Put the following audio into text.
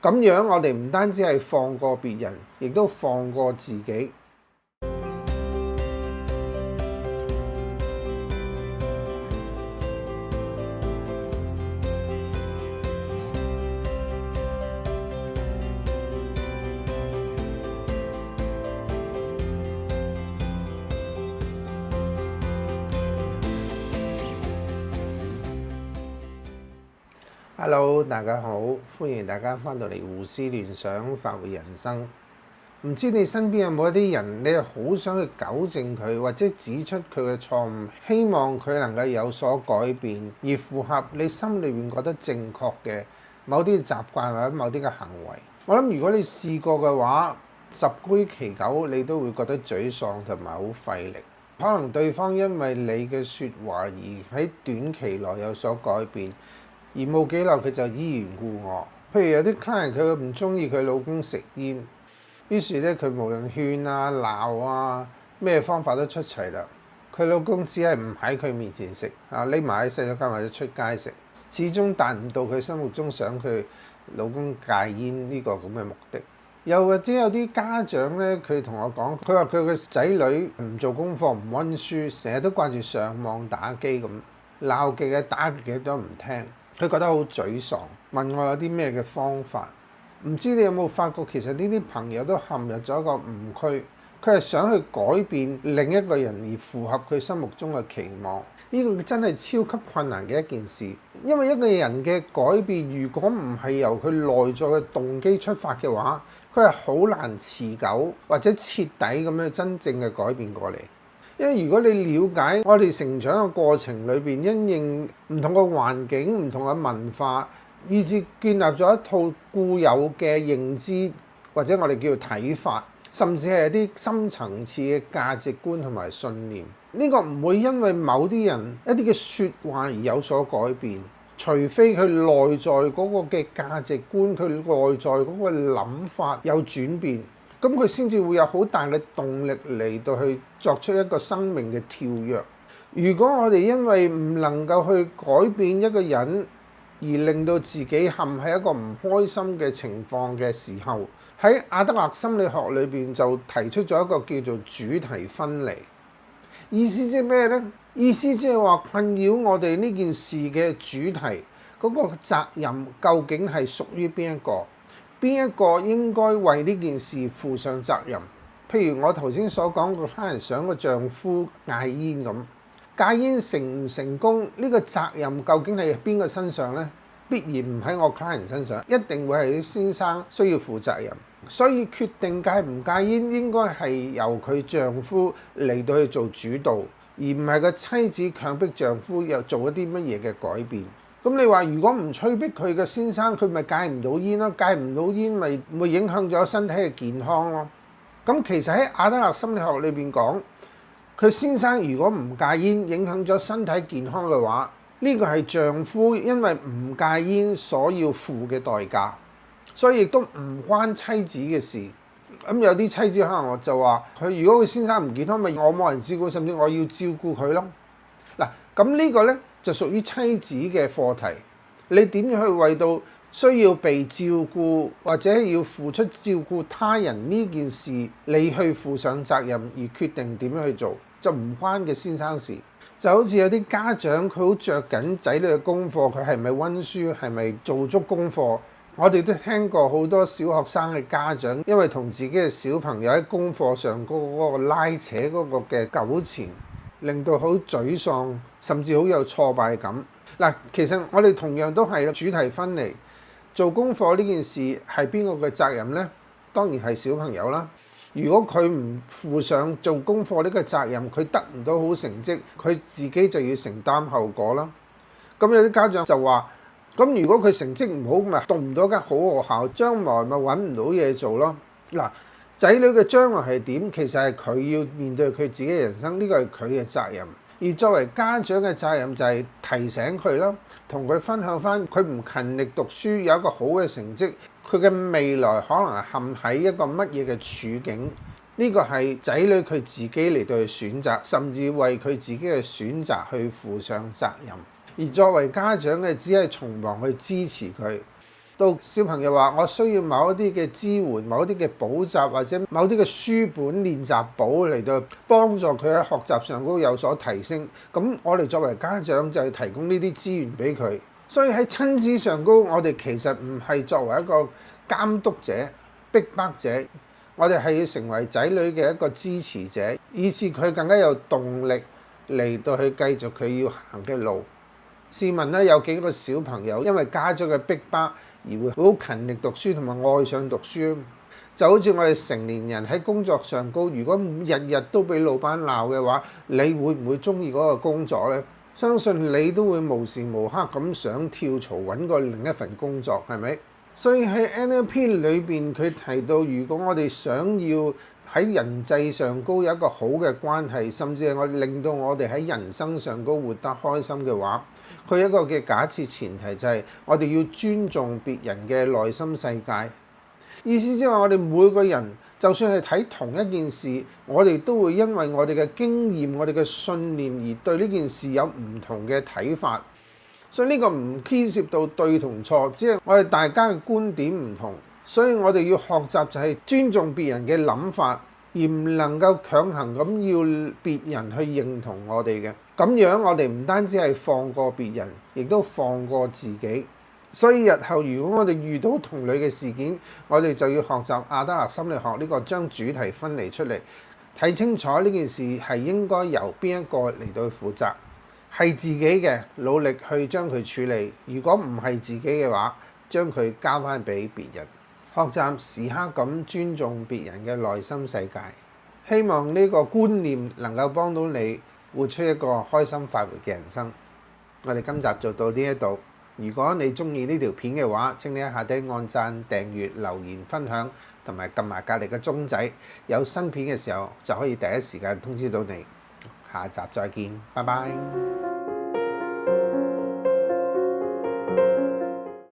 咁樣我哋唔單止係放過別人，亦都放過自己。Hello， 大家好，歡迎大家翻到嚟胡思亂想，發揮人生。唔知你身邊有冇一啲人，你好想去糾正佢，或者指出佢嘅錯誤，希望佢能夠有所改變，而符合你心裏面覺得正確嘅某啲習慣或者某啲嘅行為。我諗如果你試過嘅話，十居其九你都會覺得沮喪同埋好費力。可能對方因為你嘅説話而喺短期內有所改變。而冇幾耐佢就依然故我。譬如有啲 client 佢唔中意佢老公食煙，於是咧佢無論勸啊、鬧啊，咩方法都出齊啦。佢老公只係唔喺佢面前食啊，匿埋喺洗手間或者出街食，始終達唔到佢心目中想佢老公戒煙呢個咁嘅目的。又或者有啲家長咧，佢同我講，佢話佢個仔女唔做功課、唔温書，成日都掛住上網打機咁，鬧極嘅打極嘅都唔聽。佢覺得好沮喪，問我有啲咩嘅方法。唔知你有冇發覺，其實呢啲朋友都陷入咗一個誤區，佢係想去改變另一個人而符合佢心目中嘅期望。呢個真係超級困難嘅一件事，因為一個人嘅改變，如果唔係由佢內在嘅動機出發嘅話，佢係好難持久或者徹底咁樣真正嘅改變過嚟。因為如果你了解我哋成長嘅過程裏邊，因應唔同嘅環境、唔同嘅文化，以至建立咗一套固有嘅認知，或者我哋叫做睇法，甚至係一啲深層次嘅價值觀同埋信念。呢個唔會因為某啲人一啲嘅説話而有所改變，除非佢內在嗰個嘅價值觀，佢內在嗰個諗法有轉變。咁佢先至會有好大嘅動力嚟到去作出一個生命嘅跳躍。如果我哋因為唔能夠去改變一個人，而令到自己陷喺一個唔開心嘅情況嘅時候，喺阿德勒心理學裏邊就提出咗一個叫做主題分離。意思即係咩呢？意思即係話困擾我哋呢件事嘅主題嗰個責任究竟係屬於邊一個？邊一個應該為呢件事負上責任？譬如我頭先所講個 client 想個丈夫戒煙咁，戒煙成唔成功呢個責任究竟係邊個身上呢？必然唔喺我 client 身上，一定會係先生需要負責任。所以決定戒唔戒煙應該係由佢丈夫嚟到去做主導，而唔係個妻子強迫丈夫又做一啲乜嘢嘅改變。咁你話如果唔催逼佢嘅先生，佢咪戒唔到煙咯？戒唔到煙咪會影響咗身體嘅健康咯。咁其實喺阿德勒心理學裏邊講，佢先生如果唔戒煙，影響咗身體健康嘅話，呢個係丈夫因為唔戒煙所要付嘅代價，所以亦都唔關妻子嘅事。咁有啲妻子可能我就話佢如果佢先生唔健康，咪我冇人照顧，甚至我要照顧佢咯。嗱，咁呢個呢，就屬於妻子嘅課題。你點樣去為到需要被照顧或者要付出照顧他人呢件事，你去負上責任而決定點樣去做，就唔關嘅先生事。就好似有啲家長佢好着緊仔女嘅功課，佢係咪温書，係咪做足功課。我哋都聽過好多小學生嘅家長，因為同自己嘅小朋友喺功課上嗰個拉扯嗰個嘅糾纏，令到好沮喪，甚至好有挫敗感。嗱，其實我哋同樣都係主題分離，做功課呢件事係邊個嘅責任呢？當然係小朋友啦。如果佢唔負上做功課呢個責任，佢得唔到好成績，佢自己就要承擔後果啦。咁有啲家長就話：咁如果佢成績唔好，咪讀唔到間好學校，將來咪揾唔到嘢做咯。嗱，仔女嘅將來係點？其實係佢要面對佢自己嘅人生，呢個係佢嘅責任。而作為家長嘅責任就係提醒佢啦，同佢分享翻佢唔勤力讀書有一個好嘅成績，佢嘅未來可能係陷喺一個乜嘢嘅處境。呢個係仔女佢自己嚟到去選擇，甚至為佢自己嘅選擇去負上責任。而作為家長嘅只係從旁去支持佢。到小朋友話我需要某一啲嘅支援、某一啲嘅補習或者某啲嘅書本練習簿嚟到幫助佢喺學習上高有所提升，咁我哋作為家長就係提供呢啲資源俾佢。所以喺親子上高，我哋其實唔係作為一個監督者、逼迫者，我哋係要成為仔女嘅一個支持者，以致佢更加有動力嚟到去繼續佢要行嘅路。試問咧，有幾個小朋友因為家長嘅逼迫而會好勤力讀書同埋愛上讀書？就好似我哋成年人喺工作上高，如果日日都俾老闆鬧嘅話，你會唔會中意嗰個工作呢？相信你都會無時無刻咁想跳槽揾個另一份工作，係咪？所以喺 NLP 裏邊佢提到，如果我哋想要喺人際上高有一個好嘅關係，甚至係我令到我哋喺人生上高活得開心嘅話，佢一個嘅假設前提就係我哋要尊重別人嘅內心世界。意思即係話我哋每個人就算係睇同一件事，我哋都會因為我哋嘅經驗、我哋嘅信念而對呢件事有唔同嘅睇法。所以呢個唔牽涉到對同錯，只係我哋大家嘅觀點唔同。所以我哋要學習就係尊重別人嘅諗法，而唔能夠強行咁要別人去認同我哋嘅。咁樣我哋唔單止係放過別人，亦都放過自己。所以日後如果我哋遇到同類嘅事件，我哋就要學習阿德勒心理學呢個將主題分離出嚟，睇清楚呢件事係應該由邊一個嚟到去負責，係自己嘅努力去將佢處理。如果唔係自己嘅話，將佢交翻俾別人。學習時刻咁尊重別人嘅內心世界，希望呢個觀念能夠幫到你活出一個開心快活嘅人生。我哋今集就到呢一度。如果你中意呢條片嘅話，請你喺下底按讚、訂閱、留言、分享，同埋撳埋隔離嘅鐘仔，有新片嘅時候就可以第一時間通知到你。下集再見，拜拜。